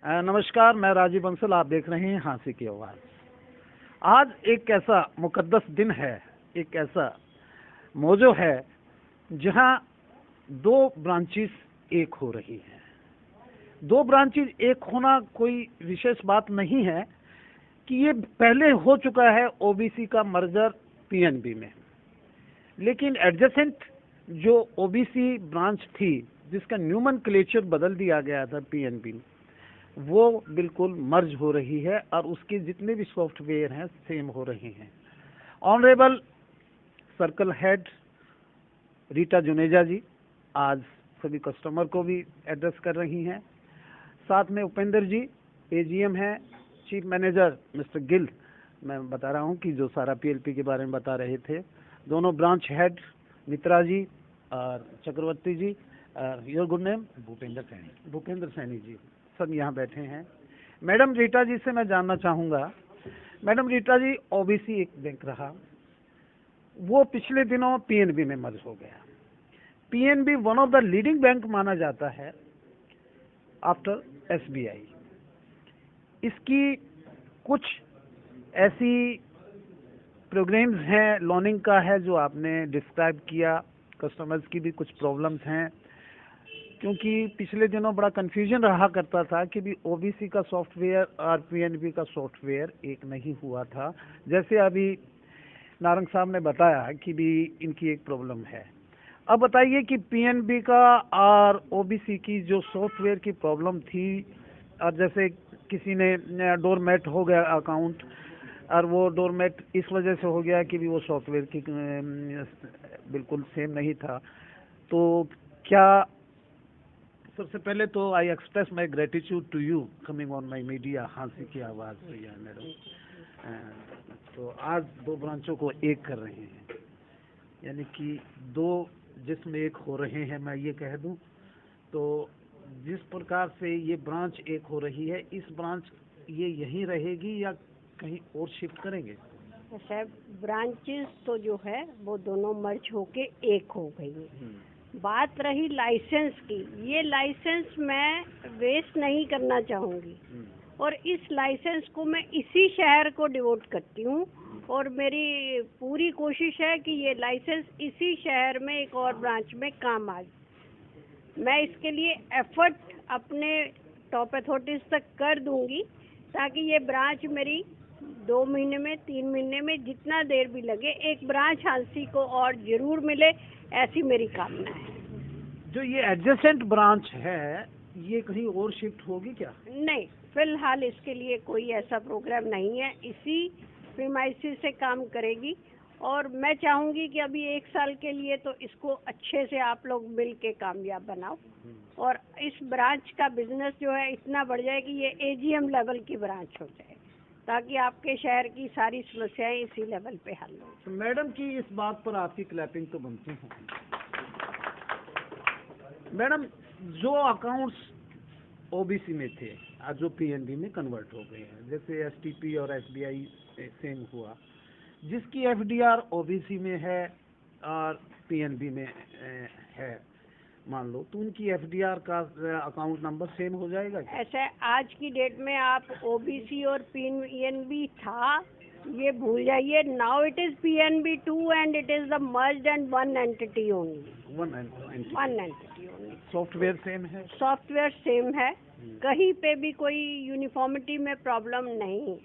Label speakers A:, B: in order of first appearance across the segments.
A: नमस्कार, मैं राजीव बंसल। आप देख रहे हैं हाँसी की आवाज़। आज एक ऐसा मुकद्दस दिन है, एक ऐसा मौजू है जहां दो ब्रांचेस एक हो रही हैं। दो ब्रांचेस एक होना कोई विशेष बात नहीं है कि ये पहले हो चुका है ओबीसी का मर्जर पीएनबी में, लेकिन एडजेसेंट जो ओबीसी ब्रांच थी जिसका न्यूमेनक्लेचर बदल दिया गया था पीएनबी में, वो बिल्कुल मर्ज हो रही है और उसके जितने भी सॉफ्टवेयर हैं सेम हो रहे हैं। Honourable circle head Rita Juneja ji आज सभी कस्टमर को भी एड्रेस कर रही हैं। साथ में उपेंद्र जी एजीएम हैं, चीफ मैनेजर मिस्टर गिल, मैं बता रहा हूं कि जो सारा पीएलपी के बारे में बता रहे थे। दोनों ब्रांच हेड मित्रा जी और Chakravarti ji, your good name? Bhupendra Saini ji सब यहाँ बैठे हैं। मैडम रीटा जी से मैं जानना चाहूँगा, मैडम रीटा जी, ओबीसी एक बैंक रहा, वो पिछले दिनों पीएनबी में मर्ज हो गया। PNB one of the leading bank माना जाता है आफ्टर एसबीआई। इसकी कुछ ऐसी प्रोग्राम्स हैं, लोनिंग का है जो आपने डिस्क्राइब किया, कस्टमर्स की भी कुछ प्रॉब्लम्स हैं, क्योंकि पिछले दिनों बड़ा कंफ्यूजन रहा करता था कि भी ओबीसी का सॉफ्टवेयर और पीएनबी का सॉफ्टवेयर एक नहीं हुआ था। जैसे अभी नारंग साहब ने बताया कि भी इनकी एक प्रॉब्लम है। अब बताइए कि पीएनबी का और ओबीसी की जो सॉफ्टवेयर की प्रॉब्लम थी, और जैसे किसी ने डोरमेट हो गया अकाउंट और वो डोरमेट इस वजह से हो गया कि भी वो सॉफ्टवेयर की बिल्कुल सेम नहीं था, तो क्या सबसे पहले तो I express my gratitude to you coming on my media हाँसी की आवाज़ भैया मैडम। तो आज दो ब्रांचों को एक कर रहे हैं, यानी कि दो जिसमें एक हो रहे हैं। मैं ये कह दूं तो जिस प्रकार से ये ब्रांच एक हो रही है, इस ब्रांच ये यहीं रहेगी या कहीं और शिफ्ट करेंगे?
B: सर, ब्रांचेस तो जो है वो दोनों मर्ज होके एक हो गई है। बात रही लाइसेंस की, ये लाइसेंस मैं वेस्ट नहीं करना चाहूँगी और इस लाइसेंस को मैं इसी शहर को डिवोट करती हूँ और मेरी पूरी कोशिश है कि ये लाइसेंस इसी शहर में एक और ब्रांच में काम आए। मैं इसके लिए एफर्ट अपने टॉप अथॉरिटीज तक कर दूंगी ताकि ये ब्रांच मेरी 2 महीने में 3 महीने में जितना देर भी लगे एक ब्रांच हाँसी को और जरूर मिले, ऐसी मेरी कामना है।
A: जो ये एडजेसेंट ब्रांच है ये कहीं और शिफ्ट होगी क्या?
B: नहीं, फिलहाल इसके लिए कोई ऐसा प्रोग्राम नहीं है, इसी प्रीमाइसेस से काम करेगी और मैं चाहूंगी कि अभी 1 साल के लिए तो इसको अच्छे से आप लोग मिल के कामयाब बनाओ और इस ब्रांच का बिजनेस जो है इतना बढ़ जाए कि ये एजीएम लेवल की ब्रांच हो जाए ताकि आपके शहर की सारी समस्याएं इसी लेवल पे हल हो।
A: तो मैडम की इस बात पर आपकी क्लैपिंग तो बनती है। मैडम, जो अकाउंट्स ओबीसी में थे आज जो पीएनबी में कन्वर्ट हो गए हैं, जैसे एसटीपी और एसबीआई सेम हुआ, जिसकी एफडीआर ओबीसी में है और पीएनबी में है मान लो, तो उनकी एफडीआर का अकाउंट नंबर सेम हो जाएगा क्या?
B: ऐसा आज की डेट में आप ओबीसी और पीएनबी था ये भूल जाइए। Now it is PNB 2 and it is the merged and one entity only.
A: One entity
B: only.
A: Software same है?
B: सॉफ्टवेयर सेम है, कहीं पे भी कोई यूनिफॉर्मिटी में प्रॉब्लम नहीं है।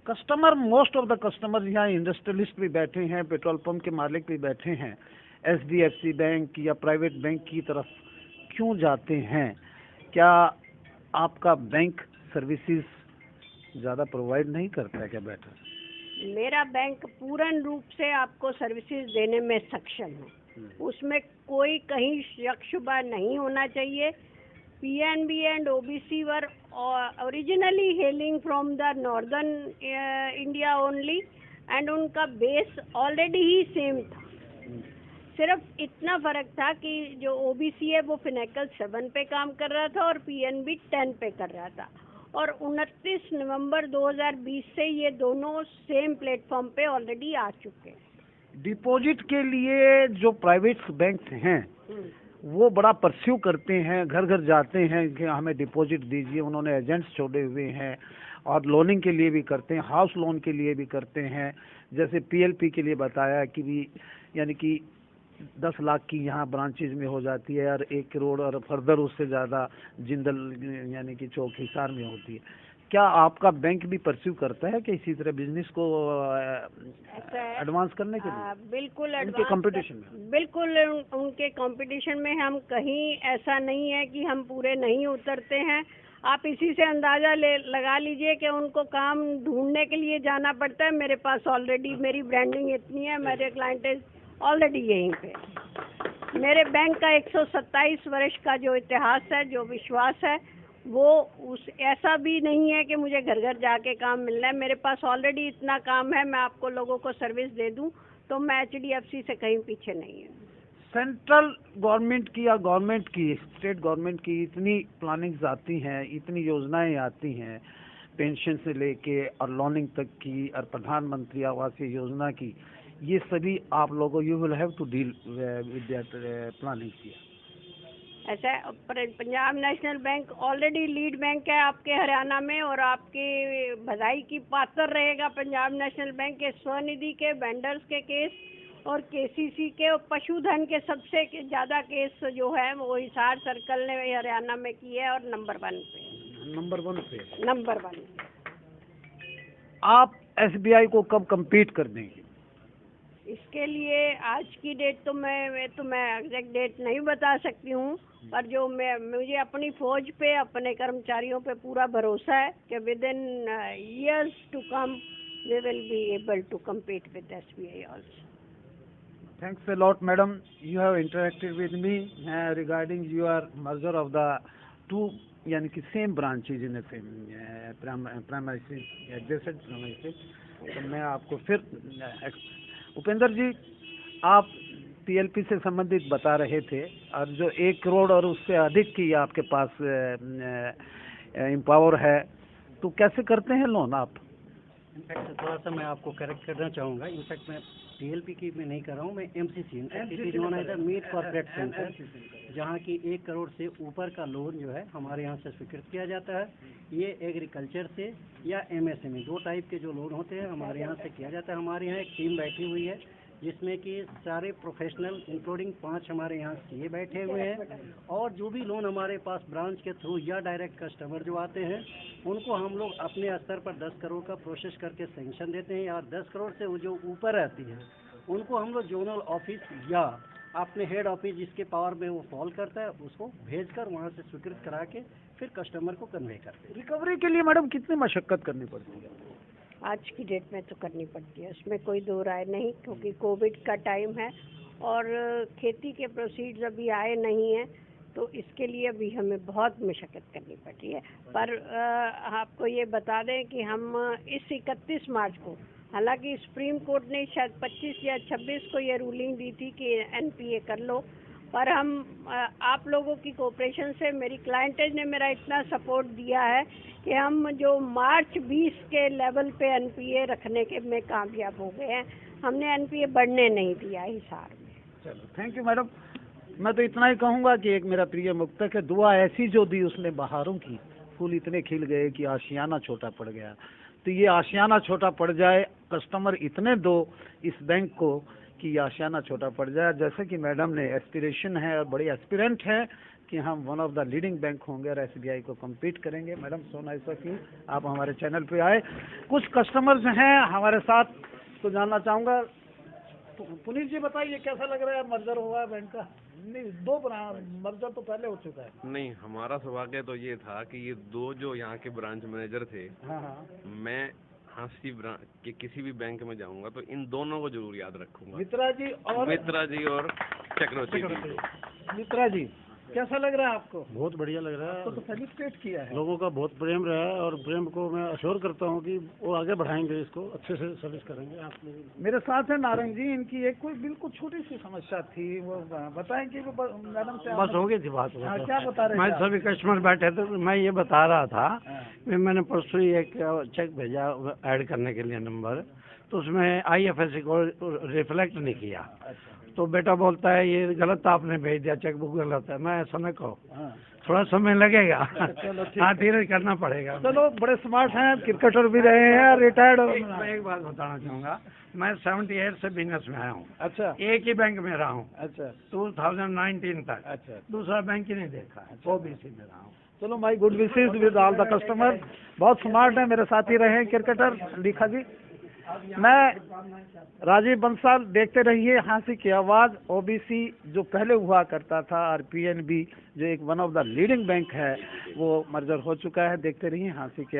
A: Customer, most of the customer यहाँ इंडस्ट्रियलिस्ट भी बैठे हैं, पेट्रोल पंप के मालिक भी बैठे हैं, एचडीएफसी बैंक या प्राइवेट बैंक की तरफ क्यों जाते हैं? क्या आपका बैंक सर्विसेज ज़्यादा प्रोवाइड नहीं करता है क्या? बेटर,
B: मेरा बैंक पूर्ण रूप से आपको सर्विसेज देने में सक्षम है, उसमें कोई कहीं शक शुबा नहीं होना चाहिए। PNB and OBC were originally hailing from the northern India only and उनका बेस ऑलरेडी ही सेम था। सिर्फ इतना फर्क था कि जो ओबीसी है वो फिनेकल 7 पे काम कर रहा था और पीएनबी 10 पे कर रहा था और 29 नवंबर 2020 से ये दोनों सेम प्लेटफॉर्म पे ऑलरेडी आ चुके हैं।
A: डिपॉजिट के लिए जो प्राइवेट बैंक हैं वो बड़ा परस्यू करते हैं, घर घर जाते हैं कि हमें डिपॉजिट दीजिए। उन्होंने एजेंट्स छोड़े हुए हैं और लोनिंग के लिए भी करते हैं, हाउस लोन के लिए भी करते हैं। जैसे पीएलपी के लिए बताया कि भी यानी कि 10 लाख की यहाँ ब्रांचेज में हो जाती है और 1 करोड़ और फर्दर उससे ज़्यादा जिंदल यानी कि चौक हिसार में होती है। क्या आपका बैंक भी परस्यू करता है कि इसी तरह बिजनेस को एडवांस करने के लिए?
B: बिल्कुल
A: उनके कंपटीशन में,
B: बिल्कुल उनके कंपटीशन में हम कहीं ऐसा नहीं है कि हम पूरे नहीं उतरते हैं। आप इसी से अंदाजा लगा लीजिए कि उनको काम ढूंढने के लिए जाना पड़ता है। मेरे पास ऑलरेडी मेरी ब्रांडिंग इतनी है, मेरे क्लाइंटेज ऑलरेडी यहीं पे। मेरे बैंक का 127 वर्ष का जो इतिहास है, जो विश्वास है, वो उस ऐसा भी नहीं है कि मुझे घर घर जाके काम मिलना है। मेरे पास ऑलरेडी इतना काम है, मैं आपको लोगों को सर्विस दे दूं, तो मैं HDFC से कहीं पीछे नहीं हूँ।
A: सेंट्रल गवर्नमेंट की या गवर्नमेंट की, स्टेट गवर्नमेंट की इतनी प्लानिंग्स आती हैं, इतनी योजनाएं आती हैं, पेंशन से लेके और लोनिंग तक की और प्रधानमंत्री आवास योजना की, ये सभी आप लोगों you will have to deal with that planning किया।
B: ऐसा Punjab National Bank already lead bank है आपके हरियाणा में, और आपकी बधाई की पात्र रहेगा पंजाब नेशनल बैंक के स्वनिधि के, वेंडर्स के केस और KCC के और पशुधन के सबसे ज़्यादा केस जो है वो हिसार सर्कल ने हरियाणा में किए है, और नंबर 1 पे।
A: आप SBI को कब compete कर देंगे?
B: इसके लिए आज की डेट तो मैं एग्जैक्ट डेट नहीं बता सकती हूँ, पर जो मुझे अपनी फौज पे, अपने कर्मचारियों पे पूरा भरोसा है कि with in years to come we will be able to compete with SBI also.
A: Thanks a lot, madam. You have interacted with me regarding your merger of the two यानी कि same branches in same primary adjacent primary. तो मैं आपको फिर उपेंद्र जी, आप PLP से संबंधित बता रहे थे, और जो 1 करोड़ और उससे अधिक की आपके पास एम्पावर है, तो कैसे करते हैं लोन आप?
C: इनफैक्ट थोड़ा सा मैं आपको करेक्ट करना चाहूँगा। इनफैक्ट मैं PLP की मैं नहीं कर रहा हूँ, मैं MCC मीट कॉर्पोरेट सेंटर, जहाँ की 1 करोड़ से ऊपर का लोन जो है हमारे यहाँ से स्वीकृत किया जाता है। ये एग्रीकल्चर से या MSME 2 टाइप के जो लोन होते हैं हमारे यहाँ से किया जाता है। हमारे यहाँ एक टीम बैठी हुई है जिसमें कि सारे प्रोफेशनल इंक्लूडिंग 5 हमारे यहाँ CA बैठे हुए हैं, और जो भी लोन हमारे पास ब्रांच के थ्रू या डायरेक्ट कस्टमर जो आते हैं उनको हम लोग अपने स्तर पर 10 करोड़ का प्रोसेस करके सेंक्शन देते हैं, और 10 करोड़ से वो जो ऊपर रहती है उनको हम लोग जोनल ऑफिस या अपने हेड ऑफिस जिसके पावर में वो फॉल करता है उसको भेजकर वहाँ से स्वीकृत करा के फिर कस्टमर को कन्वे करते हैं।
A: रिकवरी के लिए मैडम कितनी मशक्कत करनी पड़ती है?
B: आज की डेट में तो करनी पड़ती है, उसमें कोई दो राय नहीं, क्योंकि कोविड का टाइम है और खेती के प्रोसीड्स अभी आए नहीं हैं, तो इसके लिए अभी हमें बहुत मशक्कत करनी पड़ी है। पर आपको ये बता दें कि हम इस 31 मार्च को, हालांकि सुप्रीम कोर्ट ने शायद 25 या 26 को ये रूलिंग दी थी कि NPA कर लो, पर हम आप लोगों की कोऑपरेशन से, मेरी क्लाइंटेज ने मेरा इतना सपोर्ट दिया है कि हम जो मार्च 20 के लेवल पे NPA रखने के में कामयाब हो गए हैं। हमने NPA बढ़ने नहीं दिया हिसार में।
A: चलो, थैंक यू मैडम। मैं तो इतना ही कहूँगा कि एक मेरा प्रिय मुक्तक है, दुआ ऐसी जो दी उसने बहारों की, फूल इतने खिल गए कि आशियाना छोटा पड़ गया। तो ये आशियाना छोटा पड़ जाए, कस्टमर इतने दो इस बैंक को कि आशियाना छोटा पड़ जाए। जैसे कि मैडम ने एस्पिरेशन है और बड़ी एस्पिरेंट है कि हम one of the leading bank होंगे और SBI को compete करेंगे। Madam, so nice of you, आप हमारे चैनल पे आए। कुछ कस्टमर्स हैं हमारे साथ, तो जानना चाहूँगा। पुनीत जी बताइए, कैसा लग रहा है मर्जर हुआ है बैंक का? नहीं, 2 मर्जर तो पहले हो चुका है।
D: नहीं, हमारा सौभाग्य तो ये था कि ये 2 जो यहाँ के ब्रांच मैनेजर थे,
A: हाँ,
D: मैं हांसी ब्रांच के किसी भी बैंक में जाऊंगा तो इन दोनों को जरूर याद रखूंगा,
A: मित्रा जी और
D: चक्रवर्ती जी।
A: मित्रा जी, कैसा लग रहा है आपको?
C: बहुत बढ़िया लग रहा है,
A: तो फेलिसिटेट किया है।
C: लोगों का बहुत प्रेम रहा है, और प्रेम को मैं अश्योर करता हूँ कि वो आगे बढ़ाएंगे, इसको अच्छे से सर्विस करेंगे। आप
A: मेरे साथ है नारंग जी, इनकी एक कोई बिल्कुल छोटी सी समस्या थी, वो बताएं कि वो मैडम से
C: बस हो गई थी बात।
A: हाँ, क्या बता रहे
C: मैं
A: थे?
C: सभी कस्टमर बैठे थे, मैं ये बता रहा था, मैंने परसों ही एक चेक भेजा ऐड करने के लिए नंबर, तो उसमें IFSC को रिफ्लेक्ट नहीं किया।
E: तो बेटा बोलता है ये गलत आपने भेज दिया, चेकबुक गलत है। मैं ऐसा न कहो,
A: हाँ।
E: थोड़ा समय लगेगा।
A: चलो ठीक
E: हाँ, धीरे करना पड़ेगा।
A: चलो, बड़े स्मार्ट हैं, क्रिकेटर भी रहे हैं, रिटायर्ड।
E: मैं एक बात बताना चाहूँगा, मैं 78 से बिजनेस में आया हूँ।
A: अच्छा
E: एक ही बैंक में रहा हूँ
A: अच्छा
E: 2019 तक।
A: अच्छा।
E: दूसरा बैंक ही नहीं देखा है, ओबीसी में रहा हूँ।
A: चलो, my good wishes with all the customer. बहुत स्मार्ट है, मेरे साथी रहे हैं क्रिकेटर लिखा जी। मैं राजीव बंसल, देखते रहिए हाँसी की आवाज़। ओबीसी जो पहले हुआ करता था और पीएनबी जो एक one of the leading bank है, वो मर्जर हो चुका है। देखते रहिए हाँसी की